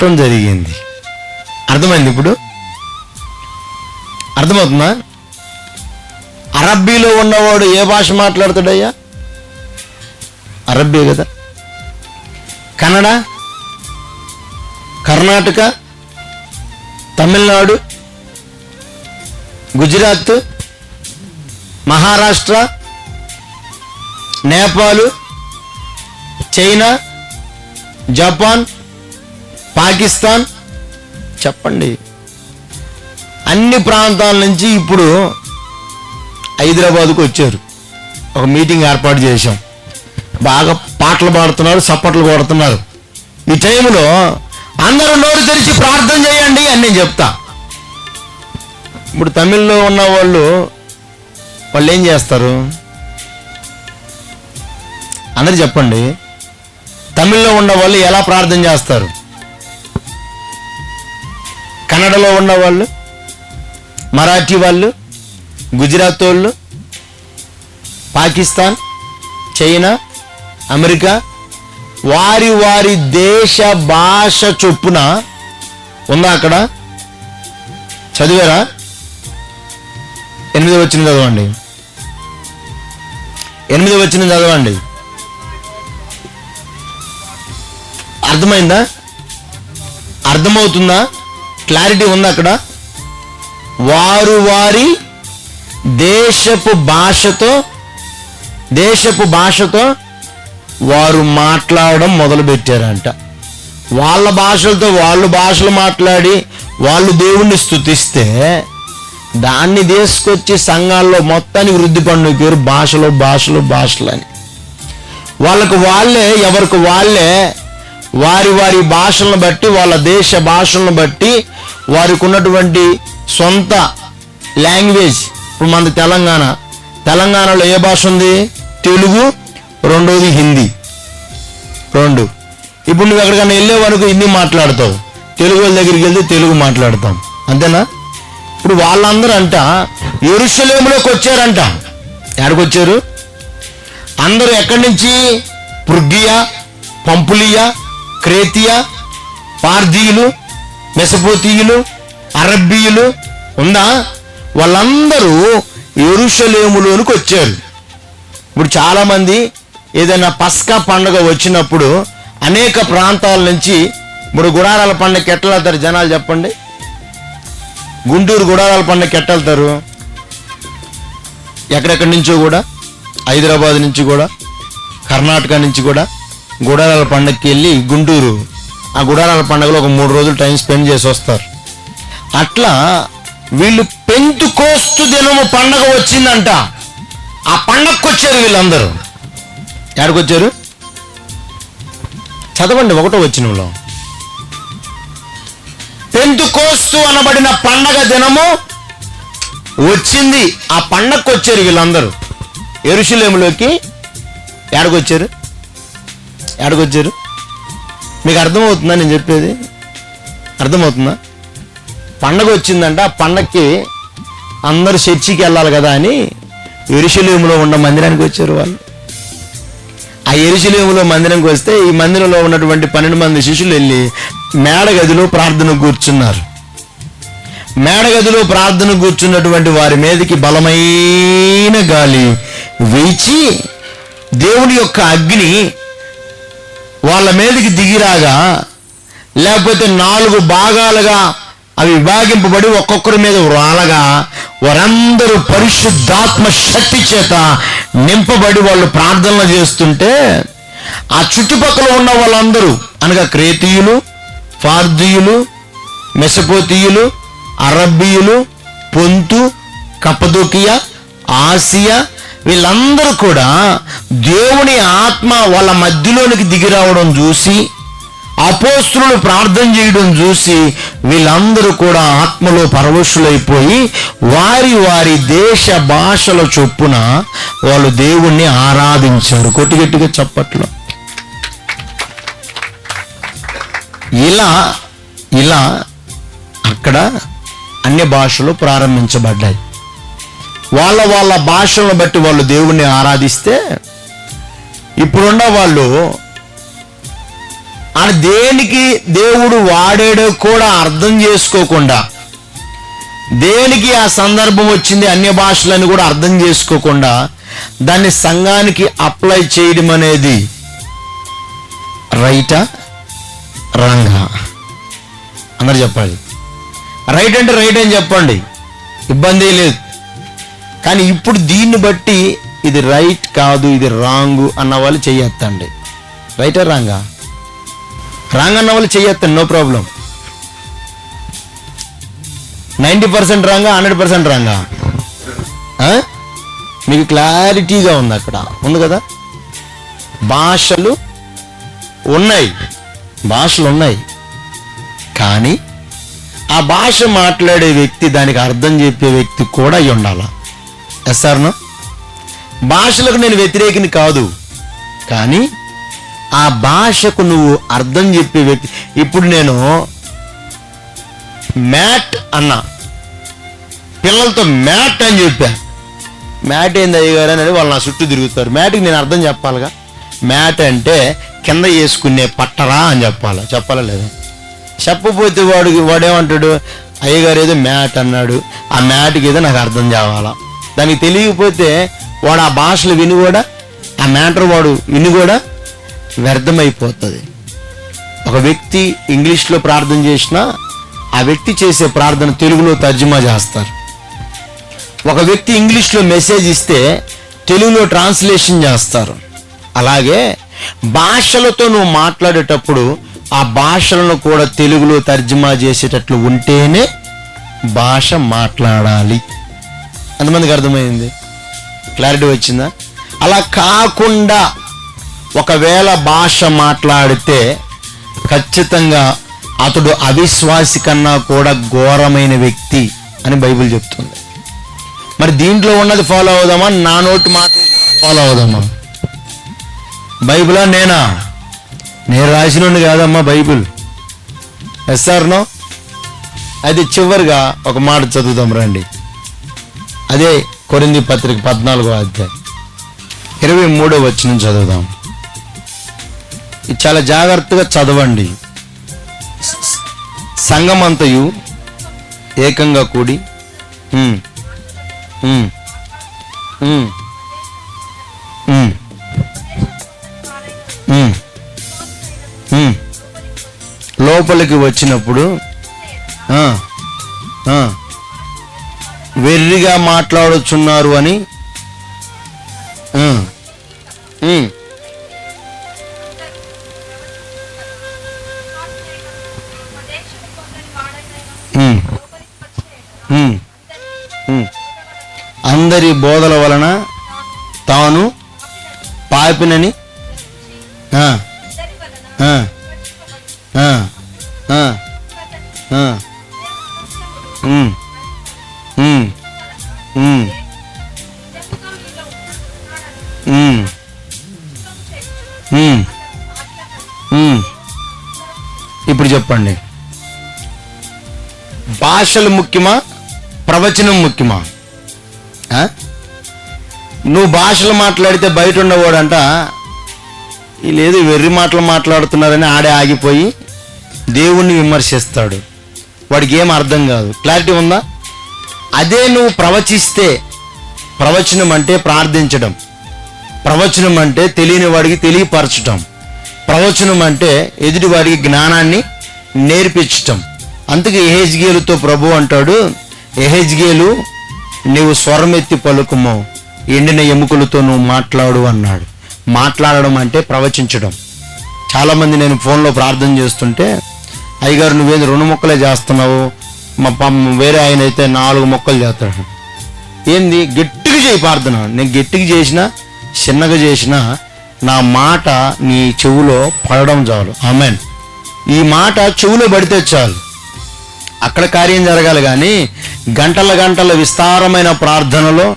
మారటం జరిగింది. అర్థమైంది? ఇప్పుడు అర్థమవుతుందా? అరబ్బీలో ఉన్నవాడు ఏ భాష మాట్లాడతాడయ్యా? అరబ్బీ కదా. కన్నడ, కర్ణాటక, తమిళనాడు, గుజరాత్, మహారాష్ట్ర, నేపాల్, చైనా, జపాన్, పాకిస్తాన్, చెప్పండి, అన్ని ప్రాంతాల నుంచి ఇప్పుడు హైదరాబాద్కు వచ్చారు. ఒక మీటింగ్ ఏర్పాటు చేశాం. బాగా పాటలు పాడుతున్నారు, చప్పట్లు కొడుతున్నారు. ఈ టైంలో అందరూ నోరు తెరిచి ప్రార్థన చేయండి అని నేను చెప్తా. ఇప్పుడు తమిళ్లో ఉన్న వాళ్ళు ఏం చేస్తారు? అందరు చెప్పండి. తమిళ్లో ఉన్న వాళ్ళు ఎలా ప్రార్థన చేస్తారు? కన్నడలో ఉన్న వాళ్ళు, మరాఠీ వాళ్ళు, గుజరాత్ వాళ్ళు, పాకిస్తాన్, చైనా, అమెరికా, వారి వారి దేశ భాష చొప్పున ఉందా అక్కడ? చదివారా? 8వ వచనం చదవండి. 8వ వచనం చదవండి. అర్థమైందా? అర్థమవుతుందా? క్లారిటీ ఉందా అక్కడ? వారు వారి దేశపు భాషతో వారు మాట్లాడడం మొదలు పెట్టారంట. వాళ్ళ భాషలతో వాళ్ళు భాషలు మాట్లాడి వాళ్ళు దేవుణ్ణి స్తుతిస్తే దాన్ని తీసుకొచ్చి సంఘాల్లో మొత్తానికి వృద్ధి పండుగ భాషలు అని వాళ్ళకు వాళ్ళే, ఎవరికి వాళ్ళే వారి వారి భాషలను బట్టి, వాళ్ళ దేశ భాషలను బట్టి వారికి ఉన్నటువంటి సొంత లాంగ్వేజ్. ఇప్పుడు మన తెలంగాణలో ఏ భాష ఉంది? తెలుగు, రెండోది హిందీ. ఇప్పుడు నువ్వు ఎక్కడికైనా వెళ్ళే వరకు హిందీ మాట్లాడతావు, తెలుగు వాళ్ళ దగ్గరికి వెళ్తే తెలుగు మాట్లాడతాం, అంతేనా? ఇప్పుడు వాళ్ళందరూ అంట యెరూషలేములోకి వచ్చారంట. ఎక్కడికి వచ్చారు? అందరూ ఎక్కడి నుంచి? పృగ్గియా, పంపులియా, క్రేతియా, పార్దీయులు, మెసపోతీయులు, అరబ్బీయులు ఉందా? వాళ్ళందరూ యెరూషలేములోనికి వచ్చారు. ఇప్పుడు చాలామంది ఏదైనా పస్కా పండుగ వచ్చినప్పుడు అనేక ప్రాంతాల నుంచి, ఇప్పుడు గుడారాల పండుగకి ఎట్లా వెళ్తారు జనాలు చెప్పండి? గుంటూరు గుడారాల పండుగకి ఎట్లా వెళ్తారు? ఎక్కడెక్కడి నుంచో కూడా, హైదరాబాద్ నుంచి కూడా, కర్ణాటక నుంచి కూడా గుడారాల పండుగకి వెళ్ళి గుంటూరు ఆ గుడారాల పండుగలో ఒక 3 రోజులు టైం స్పెండ్ చేసి వస్తారు. అట్లా వీళ్ళు పెంతుకోస్తు దినము పండగ వచ్చిందంట. ఆ పండగకు వచ్చారు వీళ్ళందరూ. ఎక్కడికి వచ్చారు? చదవండి 1వ వచనంలో. పెంతుకోస్తు అనబడిన పండగ దినము వచ్చింది. ఆ పండగకు వచ్చారు వీళ్ళందరూ యెరూషలేములోకి. ఎక్కడికి వచ్చారు? మీకు అర్థమవుతుందా నేను చెప్పేది? అర్థమవుతుందా? పండగ వచ్చిందంట. ఆ పండగకి అందరూ చర్చికి వెళ్ళాలి కదా అని యెరూషలేములో ఉన్న మందిరానికి వచ్చారు వాళ్ళు. ఆ యెరూషలేములో మందిరానికి వస్తే ఈ మందిరంలో ఉన్నటువంటి 12 మంది శిష్యులు వెళ్ళి మేడగదిలో ప్రార్థన కూర్చున్నారు. మేడగదిలో ప్రార్థన కూర్చున్నటువంటి వారి మీదకి బలమైన గాలి వీచి దేవుని యొక్క అగ్ని వాళ్ళ మీదకి దిగిరాగా, లేకపోతే 4 భాగాలుగా అవి విభాగింపబడి ఒక్కొక్కరి మీద రాలగా వారందరూ పరిశుద్ధాత్మ శక్తి చేత నింపబడి వాళ్ళు ప్రార్థనలు చేస్తుంటే ఆ చుట్టుపక్కల ఉన్న వాళ్ళందరూ అనగా క్రేతీయులు, పార్దీయులు, మెసపోతీయులు, అరబ్బీయులు, పొంతు, కప్పదోకియా, ఆసియా, వీళ్ళందరూ కూడా దేవుని ఆత్మ వాళ్ళ మధ్యలోనికి దిగి రావడం చూసి, అపోస్తులు ప్రార్థన చేయడం చూసి వీళ్ళందరూ కూడా ఆత్మలో పరవశులైపోయి వారి వారి దేశ భాషల చొప్పున వాళ్ళు దేవుణ్ణి ఆరాధించారు. గట్టిగా చప్పట్లు. ఇలా అక్కడ అన్య భాషలు ప్రారంభించబడ్డాయి. వాళ్ళ భాషలను బట్టి వాళ్ళు దేవుణ్ణి ఆరాధిస్తే ఇప్పుడున్న వాళ్ళు అని దేనికి దేవుడు వాడాడో కూడా అర్థం చేసుకోకుండా, దేనికి ఆ సందర్భం వచ్చింది అన్య భాషలని కూడా అర్థం చేసుకోకుండా దాన్ని సంఘానికి అప్లై చేయడం అనేది రైటా రాంగా? అందరు చెప్పాలి. రైట్ అంటే రైట్ అని చెప్పండి, ఇబ్బంది లేదు. కానీ ఇప్పుడు దీన్ని బట్టి ఇది రైట్ కాదు, ఇది రాంగు అన్న వాళ్ళు చెయ్యొద్దండి. రైటా రాంగా? రాంగ్ అన్న వాళ్ళు చెయ్యొద్దండి, నో ప్రాబ్లం. 90% రాంగా, 100% రాంగా? మీకు క్లారిటీగా ఉంది, అక్కడ ఉంది కదా. భాషలు ఉన్నాయి, కానీ ఆ భాష మాట్లాడే వ్యక్తి, దానికి అర్థం చెప్పే వ్యక్తి కూడా అయి ఉండాల. Yes or no? భాషలకు నేను వ్యతిరేకిని కాదు, కానీ ఆ భాషకు నువ్వు అర్థం చెప్పే వ్యక్తి. ఇప్పుడు నేను మ్యాట్ అన్నా, పిల్లలతో మ్యాట్ అని చెప్పా. మ్యాట్ ఏంది అయ్యగారు అనేది వాళ్ళు నా చుట్టూ తిరుగుతారు. మ్యాట్కి నేను అర్థం చెప్పాలిగా. మ్యాట్ అంటే కింద వేసుకునే పట్టరా అని చెప్పాలా లేదా? చెప్పపోతే వాడేమంటాడు, అయ్యగారు ఏదో మ్యాట్ అన్నాడు, ఆ మ్యాట్కి ఏదో నాకు అర్థం కావాలా. దానికి తెలియకపోతే వాడు ఆ భాషలు విని కూడా, ఆ మ్యాటర్ వాడు విని కూడా వ్యర్థమైపోతుంది. ఒక వ్యక్తి ఇంగ్లీష్లో ప్రార్థన చేసినా ఆ వ్యక్తి చేసే ప్రార్థన తెలుగులో తర్జుమా చేస్తారు. ఒక వ్యక్తి ఇంగ్లీష్లో మెసేజ్ ఇస్తే తెలుగులో ట్రాన్స్లేషన్ చేస్తారు. అలాగే భాషలతో నువ్వు మాట్లాడేటప్పుడు ఆ భాషలను కూడా తెలుగులో తర్జుమా చేసేటట్లు ఉంటేనే భాష మాట్లాడాలి. ఎంతమందికి అర్థమైంది? క్లారిటీ వచ్చిందా? అలా కాకుండా ఒకవేళ భాష మాట్లాడితే ఖచ్చితంగా అతడు అవిశ్వాసి కన్నా కూడా ఘోరమైన వ్యక్తి అని బైబిల్ చెప్తుంది. మరి దీంట్లో ఉన్నది ఫాలో అవుదామా, నా నోటి మాట ఫాలో అవుదామా? బైబిలా నేను రాసినోండి కాదమ్మా బైబిల్. Yes or no? అయితే చివరిగా ఒక మాట చదువుదాం రండి. అదే కొరింథీ పత్రిక 14వ అధ్యాయం 23వ వచనం చదువుదాం. ఇది చాలా జాగ్రత్తగా చదవండి. సంఘమంతయు ఏకంగా కూడి లోపలికి వచ్చినప్పుడు వెర్రిగా మాట్లాడుచున్నారు అని అందరి బోధల వలన తాను పాపినని ఇప్పుడు చెప్పండి, భాషలు ముఖ్యమా, ప్రవచనం ముఖ్యమా? నువ్వు భాషలు మాట్లాడితే బయట ఉండవాడంట లేదు వెర్రి మాటలు మాట్లాడుతున్నారని ఆడే ఆగిపోయి దేవుణ్ణి విమర్శిస్తాడు. వాడికి ఏం అర్థం కాదు. క్లారిటీ ఉందా? అదే నువ్వు ప్రవచిస్తే, ప్రవచనం అంటే ప్రార్థించడం, ప్రవచనం అంటే తెలియని వాడికి తెలియపరచటం, ప్రవచనం అంటే ఎదుటి వాడికి జ్ఞానాన్ని నేర్పించటం. అందుకే యెహెజ్కేలుతో ప్రభు అంటాడు, యెహెజ్కేలు నీవు స్వరమెత్తి పలుకుము, ఎండిన ఎముకలతో నువ్వు మాట్లాడు అన్నాడు. మాట్లాడడం అంటే ప్రవచించడం. చాలామంది నేను ఫోన్లో ప్రార్థన చేస్తుంటే, అయ్యగారు నువ్వేది 2 మొక్కలే చేస్తున్నావు, వేరే ఆయన అయితే 4 మొక్కలు చేస్తాడు. ఏంది గట్టిగా చేయి ప్రార్థన. నేను గట్టిగా చేసినా చిన్నగా చేసినా నా మాట నీ చెవులో పడడం చాలు. ఆమెన్. ఈ మాట చెవులో పడితే చాలు, అక్కడ కార్యం జరగాలి. కానీ గంటల విస్తారమైన ప్రార్థనలో,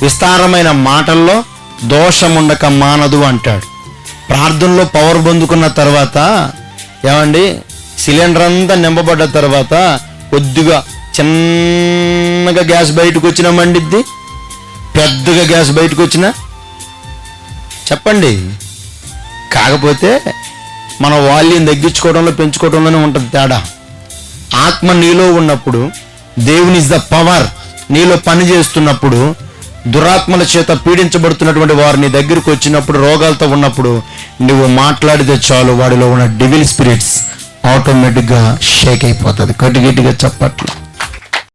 విస్తారమైన మాటల్లో దోషముండక మానదు అంటాడు. ప్రార్థనలో పవర్ పొందుకున్న తర్వాత ఏమండి, సిలిండర్ అంతా నింపబడ్డ తర్వాత కొద్దిగా చిన్నగా గ్యాస్ బయటకు వచ్చినా మండిద్ది, పెద్దగా గ్యాస్ బయటకు వచ్చినా చెప్పండి. కాకపోతే మన వాల్యూని తగ్గించుకోవడంలో పెంచుకోవడంలోనే ఉంటుంది తేడా. ఆత్మ నీలో ఉన్నప్పుడు, దేవుని ఇస్ ద పవర్ నీలో పని చేస్తున్నప్పుడు, దురాత్మల చేత పీడించబడుతున్నటువంటి వారు నీ దగ్గరకు వచ్చినప్పుడు, రోగాలతో ఉన్నప్పుడు నువ్వు మాట్లాడితే చాలు వాడిలో ఉన్న డెవిల్ స్పిరిట్స్ ఆటోమేటిక్గా షేక్ అయిపోతుంది. గట్టిగా చప్పట్లు.